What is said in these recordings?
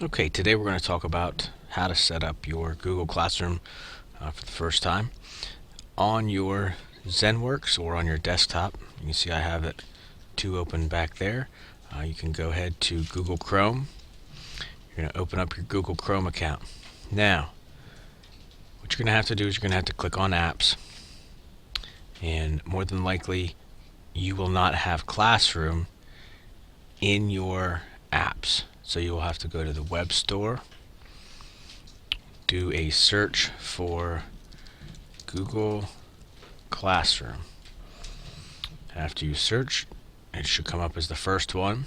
Okay, today we're going to talk about how to set up your Google Classroom for the first time on your ZenWorks or on your desktop. You can see I have it two open back there. You can go ahead to Google Chrome. You're going to open up your Google Chrome account. Now, what you're going to have to do is you're going to have to click on Apps, and more than likely you will not have Classroom in your apps. So you will have to go to the web store, do a search for Google Classroom. After you search, it should come up as the first one.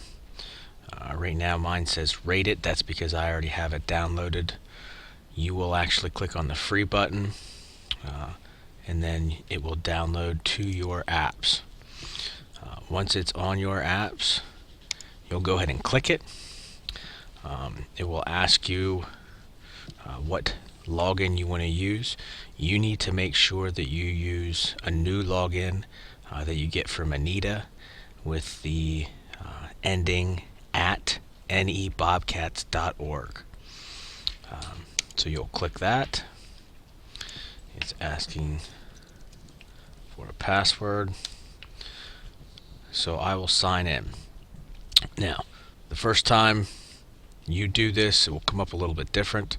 Right now mine says rate it. That's because I already have it downloaded. You will actually click on the free button, and then it will download to your apps. Once it's on your apps, you'll go ahead and click it. It will ask you what login you want to use. You need to make sure that you use a new login that you get from Anita with the ending at nebobcats.org. So you'll click that. It's asking for a password. So I will sign in. Now, the first time you do this, it will come up a little bit different.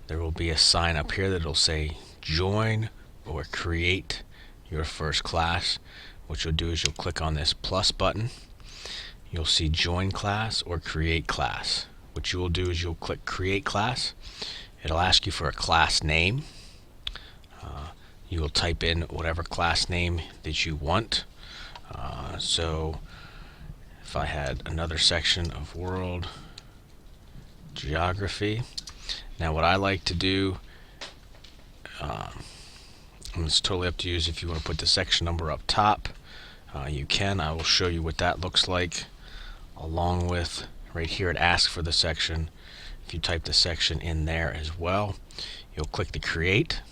There will be a sign up here that will say join or create your first class. What you'll do is you'll click on this plus button. You'll see join class or create class. What you will do is you'll click create class. It'll ask you for a class name. You will type in whatever class name that you want. So if I had another section of world geography. Now what I like to do, and it's totally up to you, is if you want to put the section number up top, you can. I will show you what that looks like, along with right here it asks for the section. If you type the section in there as well, you'll click the create.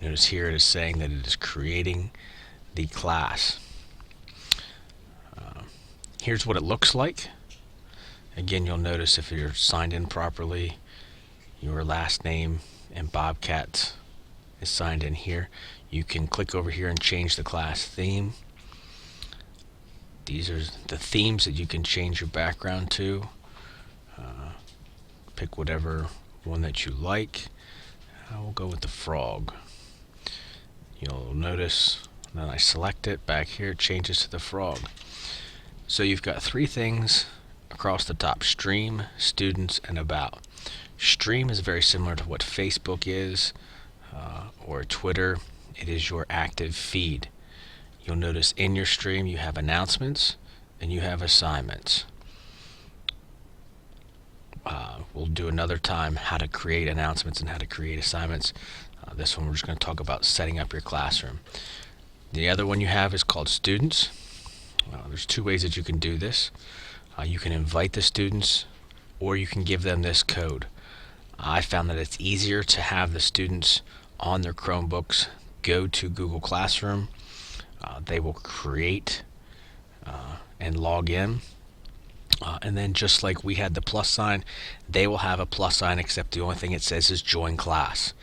Notice here it is saying that it is creating the class. Here's what it looks like. Again, you'll notice if you're signed in properly, your last name and Bobcat is signed in here. You can click over here and change the class theme. These are the themes that you can change your background to. Pick whatever one that you like. I will go with the frog. You'll notice then I select it back here, it changes to the frog. So you've got three things across the top: stream, students, and about. Stream is very similar to what Facebook is or Twitter. It is your active feed. You'll notice in your stream you have announcements and you have assignments. We'll do another time how to create announcements and how to create assignments. This one we're just going to talk about setting up your classroom. The other one you have is called students. There's two ways that you can do this. You can invite the students, or you can give them this code. I found that it's easier to have the students on their Chromebooks go to Google Classroom. They will create and log in. And then just like we had the plus sign, they will have a plus sign, except the only thing it says is join class.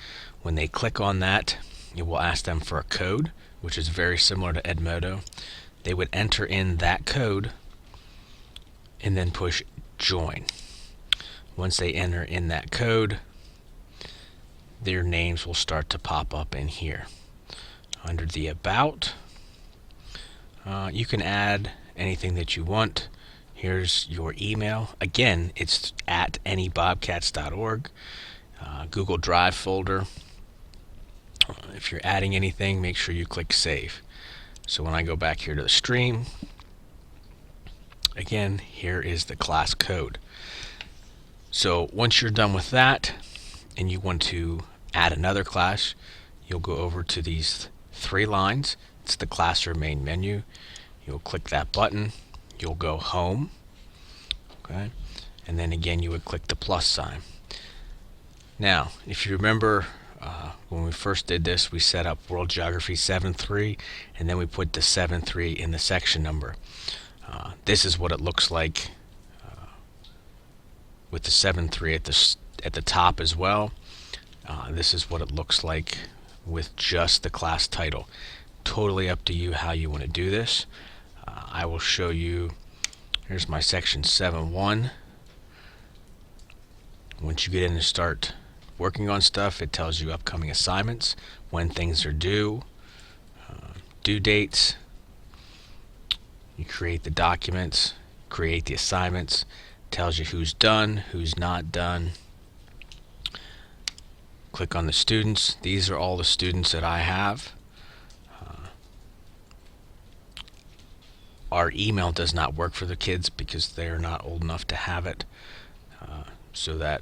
When they click on that, it will ask them for a code, which is very similar to Edmodo. They would enter in that code and then push join. Once they enter in that code, their names will start to pop up in here. Under the about, you can add anything that you want. Here's your email. Again, it's at nebobcats.org. Google Drive folder. If you're adding anything, make sure you click save. So when I go back here to the stream, again, here is the class code. So once you're done with that and you want to add another class, you'll go over to these three lines. It's the classroom main menu. You'll click that button. You'll go home. Okay, and then again you would click the plus sign. Now, if you remember, when we first did this, we set up World Geography 7.3, and then we put the 7.3 in the section number. This is what it looks like with the 7.3 at the top as well. This is what it looks like with just the class title. Totally up to you how you want to do this. I will show you. Here's my section 7.1. Once you get in and start working on stuff, it tells you upcoming assignments, when things are due, due dates. You create the documents, create the assignments, tells you who's done, who's not done. Click on the students. These are all the students that I have. Our email does not work for the kids because they're not old enough to have it. So that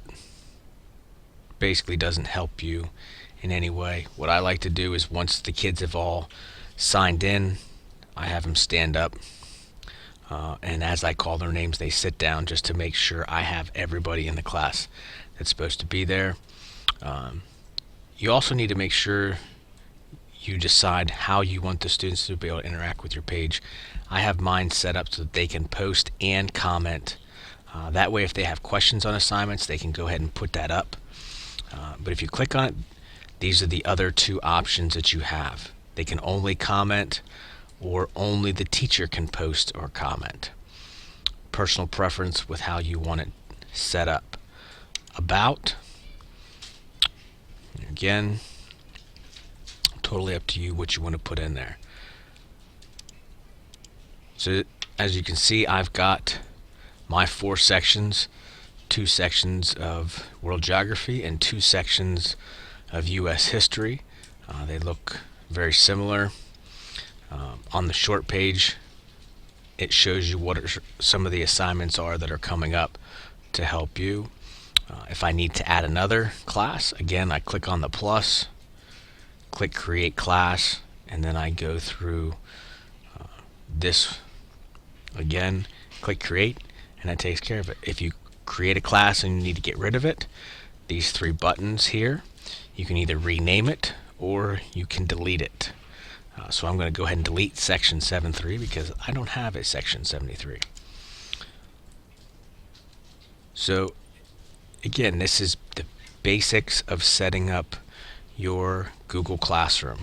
basically doesn't help you in any way. What I like to do is once the kids have all signed in, I have them stand up. And as I call their names, they sit down just to make sure I have everybody in the class that's supposed to be there. You also need to make sure you decide how you want the students to be able to interact with your page. I have mine set up so that they can post and comment. That way if they have questions on assignments, they can go ahead and put that up. But if you click on it, these are the other two options that you have. They can only comment, or only the teacher can post or comment. Personal preference with how you want it set up. About, again, totally up to you what you want to put in there. So as you can see, I've got my 4 sections, 2 sections of world geography and 2 sections of U.S. history. They look very similar. On the short page, it shows you what some of the assignments are that are coming up to help you. If I need to add another class, again, I click on the plus, click create class, and then I go through this again, click create, and that takes care of it. If you create a class and you need to get rid of it, these 3 buttons here, you can either rename it or you can delete it. So I'm going to go ahead and delete section 7.3 because I don't have a section 73. So again, this is the basics of setting up your Google Classroom.